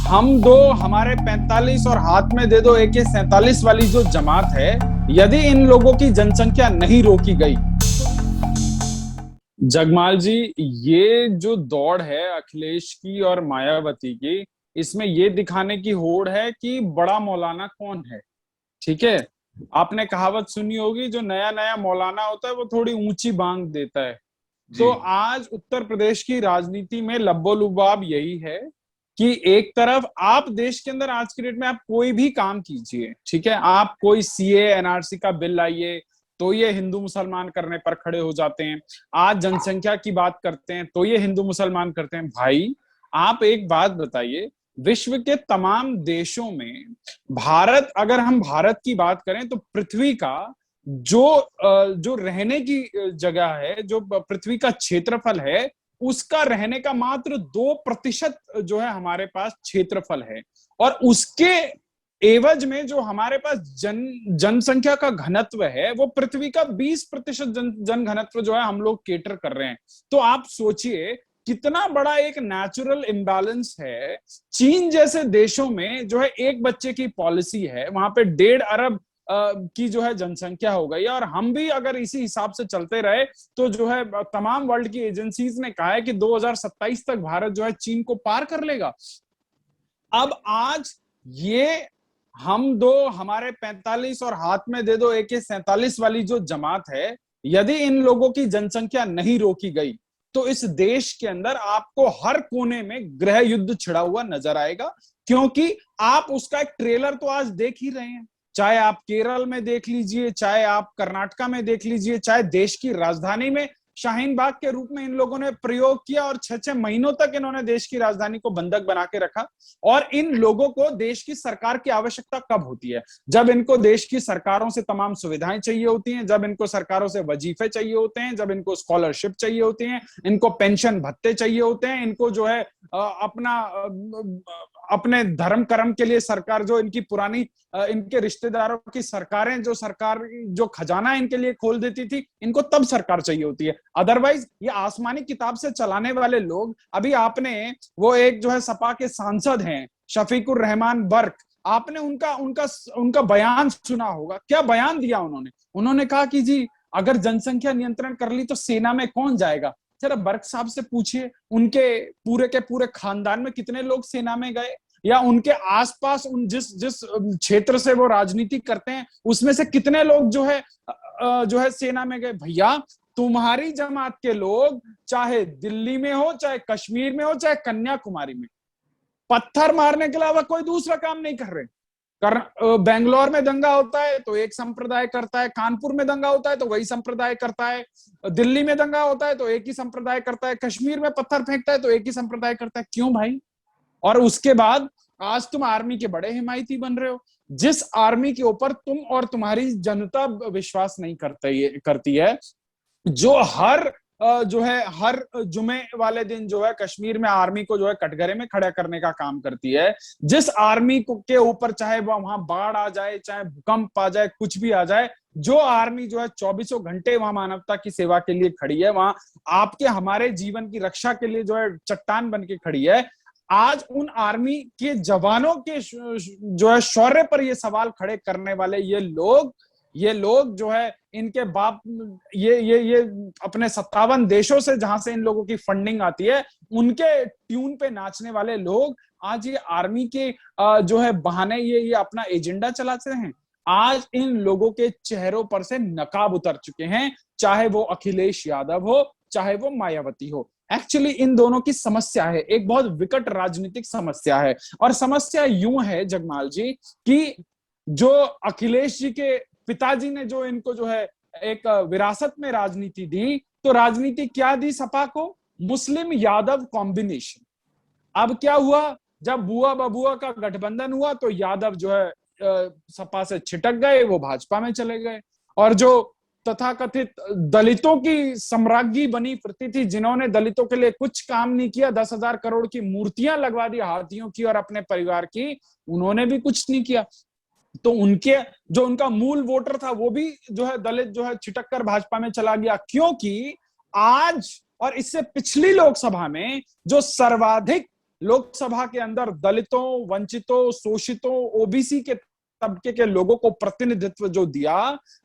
हम दो हमारे 45 और हाथ में दे दो AK-47 वाली जो जमात है, यदि इन लोगों की जनसंख्या नहीं रोकी गई। जगमाल जी, ये जो दौड़ है अखिलेश की और मायावती की, इसमें ये दिखाने की होड़ है कि बड़ा मौलाना कौन है। ठीक है। आपने कहावत सुनी होगी, जो नया नया मौलाना होता है वो थोड़ी ऊंची बांग देता है। जी। तो आज उत्तर प्रदेश की राजनीति में लब्बो लुबाब यही है कि एक तरफ आप देश के अंदर आज की डेट में आप कोई भी काम कीजिए, ठीक है, आप कोई CA NRC का बिल लाइए तो ये हिंदू मुसलमान करने पर खड़े हो जाते हैं। आज जनसंख्या की बात करते हैं तो ये हिंदू मुसलमान करते हैं। भाई, आप एक बात बताइए, विश्व के तमाम देशों में भारत, अगर हम भारत की बात करें तो पृथ्वी का जो रहने की जगह है, जो पृथ्वी का क्षेत्रफल है, उसका रहने का मात्र 2% जो है हमारे पास क्षेत्रफल है। और उसके एवज में जो हमारे पास जनसंख्या का घनत्व है, वो पृथ्वी का 20% जन घनत्व जो है हम लोग केटर कर रहे हैं। तो आप सोचिए कितना बड़ा एक नेचुरल इम्बैलेंस है। चीन जैसे देशों में जो है एक बच्चे की पॉलिसी है, वहां पे 1.5 अरब की जो है जनसंख्या हो गई है। और हम भी अगर इसी हिसाब से चलते रहे तो जो है तमाम वर्ल्ड की एजेंसीज ने कहा है कि 2027 तक भारत जो है चीन को पार कर लेगा। अब आज ये हम दो हमारे 45 और हाथ में दे दो AK-47 वाली जो जमात है, यदि इन लोगों की जनसंख्या नहीं रोकी गई तो इस देश के अंदर आपको हर कोने में गृह युद्ध छिड़ा हुआ नजर आएगा। क्योंकि आप उसका एक ट्रेलर तो आज देख ही रहे हैं। चाहे आप केरल में देख लीजिए, चाहे आप कर्नाटका में देख लीजिए, चाहे देश की राजधानी में शाहीन बाग के रूप में इन लोगों ने प्रयोग किया और 6-6 महीनों तक इन्होंने देश की राजधानी को बंधक बना के रखा। और इन लोगों को देश की सरकार की आवश्यकता कब होती है? जब इनको देश की सरकारों से तमाम सुविधाएं चाहिए होती हैं, जब इनको सरकारों से वजीफे चाहिए होते हैं, जब इनको स्कॉलरशिप चाहिए होती है, इनको पेंशन भत्ते चाहिए होते हैं, इनको जो है अपने धर्म कर्म के लिए सरकार, जो इनकी पुरानी इनके रिश्तेदारों की सरकारें, जो सरकार जो खजाना इनके लिए खोल देती थी, इनको तब सरकार चाहिए होती है। अदरवाइज ये आसमानी किताब से चलाने वाले लोग, अभी आपने वो एक जो है सपा के सांसद हैं शफीकुर रहमान बर्क, आपने उनका उनका उनका बयान सुना होगा। क्या बयान दिया उन्होंने? उन्होंने कहा कि जी, अगर जनसंख्या नियंत्रण कर ली तो सेना में कौन जाएगा? जरा बर्क साहब से पूछिए, उनके पूरे के पूरे खानदान में कितने लोग सेना में गए, या उनके आसपास उन जिस जिस क्षेत्र से वो राजनीति करते हैं उसमें से कितने लोग जो है सेना में गए। भैया, तुम्हारी जमात के लोग चाहे दिल्ली में हो, चाहे कश्मीर में हो, चाहे कन्याकुमारी में, पत्थर मारने के अलावा कोई दूसरा काम नहीं कर रहे। बेंगलोर में दंगा होता है तो एक संप्रदाय करता है, कानपुर में दंगा होता है तो वही संप्रदाय करता है, दिल्ली में दंगा होता है तो एक ही संप्रदाय करता है, कश्मीर में पत्थर फेंकता है तो एक ही संप्रदाय करता है। क्यों भाई? और उसके बाद आज तुम आर्मी के बड़े हिमायती बन रहे हो, जिस आर्मी के ऊपर तुम और तुम्हारी जनता विश्वास नहीं करती है, जो जो है हर जुमे वाले दिन जो है कश्मीर में आर्मी को जो है कटघरे में खड़ा करने का काम करती है, जिस आर्मी को के ऊपर चाहे वहां बाढ़ आ जाए, चाहे भूकंप आ जाए, कुछ भी आ जाए, जो आर्मी जो है 24 घंटे वहां मानवता की सेवा के लिए खड़ी है, वहां आपके हमारे जीवन की रक्षा के लिए जो है चट्टान बन के खड़ी है। आज उन आर्मी के जवानों के जो है शौर्य पर ये सवाल खड़े करने वाले ये लोग जो है इनके बाप, ये अपने 57 देशों से जहां से इन लोगों की फंडिंग आती है, उनके ट्यून पे नाचने वाले लोग आज ये आर्मी के जो है बहाने ये अपना एजेंडा चलाते हैं। आज इन लोगों के चेहरों पर से नकाब उतर चुके हैं, चाहे वो अखिलेश यादव हो, चाहे वो मायावती हो। एक्चुअली इन दोनों की समस्या है, एक बहुत विकट राजनीतिक समस्या है। और समस्या यूं है जगमाल जी कि जो अखिलेश जी के पिताजी ने जो इनको जो है एक विरासत में राजनीति दी, तो राजनीति क्या दी सपा को? मुस्लिम यादव कॉम्बिनेशन। अब क्या हुआ, जब बुआ बबुआ का गठबंधन हुआ तो यादव जो है सपा से छिटक गए, वो भाजपा में चले गए। और जो तथाकथित दलितों की सम्राज्ञी बनी प्रती थी, जिन्होंने दलितों के लिए कुछ काम नहीं किया, 10,000 करोड़ की मूर्तियां लगवा दी हाथियों की और अपने परिवार की, उन्होंने भी कुछ नहीं किया। तो उनके जो उनका मूल वोटर था वो भी जो है दलित जो है छिटक कर भाजपा में चला गया। क्योंकि आज और इससे पिछली लोकसभा में जो सर्वाधिक लोकसभा के अंदर दलितों, वंचितों, शोषितों, ओबीसी के तबके के लोगों को प्रतिनिधित्व जो दिया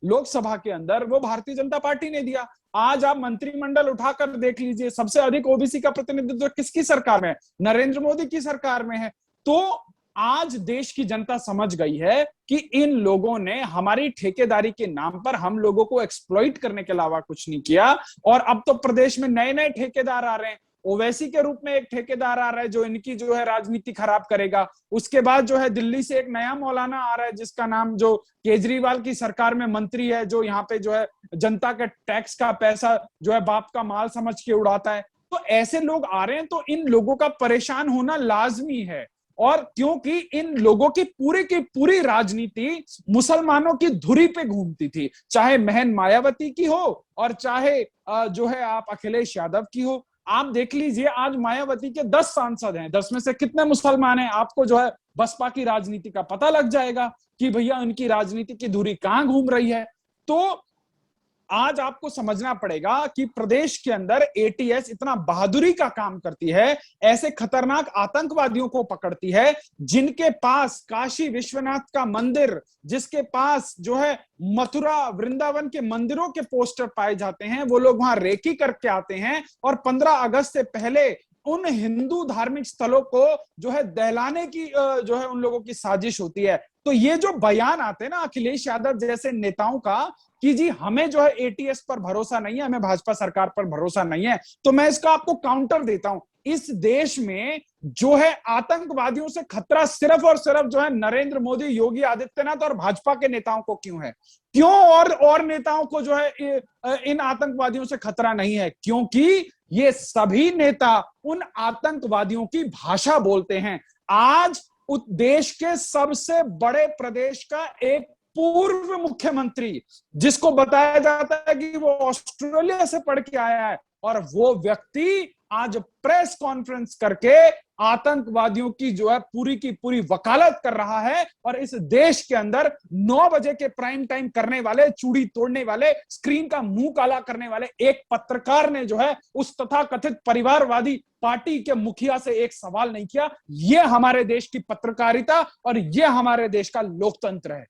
लोकसभा के अंदर, वो भारतीय जनता पार्टी ने दिया। आज आप मंत्रिमंडल उठाकर देख लीजिए, सबसे अधिक ओबीसी का प्रतिनिधित्व किसकी सरकार में है? नरेंद्र मोदी की सरकार में है। तो आज देश की जनता समझ गई है कि इन लोगों ने हमारी ठेकेदारी के नाम पर हम लोगों को एक्सप्लॉइट करने के अलावा कुछ नहीं किया। और अब तो प्रदेश में नए नए ठेकेदार आ रहे हैं। ओवैसी के रूप में एक ठेकेदार आ रहा है जो इनकी जो है राजनीति खराब करेगा। उसके बाद जो है दिल्ली से एक नया मौलाना आ रहा है जिसका नाम, जो केजरीवाल की सरकार में मंत्री है, जो यहाँ पे जो है जनता के टैक्स का पैसा जो है बाप का माल समझ के उड़ाता है। तो ऐसे लोग आ रहे हैं, तो इन लोगों का परेशान होना लाजमी है। और क्योंकि इन लोगों की पूरी राजनीति मुसलमानों की धुरी पे घूमती थी, चाहे महन मायावती की हो और चाहे जो है आप अखिलेश यादव की हो। आप देख लीजिए, आज मायावती के 10 सांसद हैं, 10 में से कितने मुसलमान हैं? आपको जो है बसपा की राजनीति का पता लग जाएगा कि भैया उनकी राजनीति की धुरी कहां घूम रही है। तो आज आपको समझना पड़ेगा कि प्रदेश के अंदर एटीएस इतना बहादुरी का काम करती है, ऐसे खतरनाक आतंकवादियों को पकड़ती है जिनके पास काशी विश्वनाथ का मंदिर, जिसके पास जो है मथुरा वृंदावन के मंदिरों के पोस्टर पाए जाते हैं, वो लोग वहां रेकी करके आते हैं और 15 अगस्त से पहले उन हिंदू धार्मिक स्थलों को जो है दहलाने की जो है उन लोगों की साजिश होती है। तो ये जो बयान आते हैं ना अखिलेश यादव जैसे नेताओं का कि जी हमें जो है एटीएस पर भरोसा नहीं है, हमें भाजपा सरकार पर भरोसा नहीं है, तो मैं इसका आपको काउंटर देता हूं। इस देश में जो है आतंकवादियों से खतरा सिर्फ और सिर्फ जो है नरेंद्र मोदी, योगी आदित्यनाथ और भाजपा के नेताओं को क्यों है? क्यों और नेताओं को जो है इन आतंकवादियों से खतरा नहीं है? क्योंकि ये सभी नेता उन आतंकवादियों की भाषा बोलते हैं। आज देश के सबसे बड़े प्रदेश का एक पूर्व मुख्यमंत्री, जिसको बताया जाता है कि वो ऑस्ट्रेलिया से पढ़ के आया है, और वो व्यक्ति आज प्रेस कॉन्फ्रेंस करके आतंकवादियों की जो है पूरी की पूरी वकालत कर रहा है। और इस देश के अंदर 9 बजे के प्राइम टाइम करने वाले, चूड़ी तोड़ने वाले, स्क्रीन का मुंह काला करने वाले एक पत्रकार ने जो है उस तथाकथित परिवारवादी पार्टी के मुखिया से एक सवाल नहीं किया। यह हमारे देश की पत्रकारिता और यह हमारे देश का लोकतंत्र है।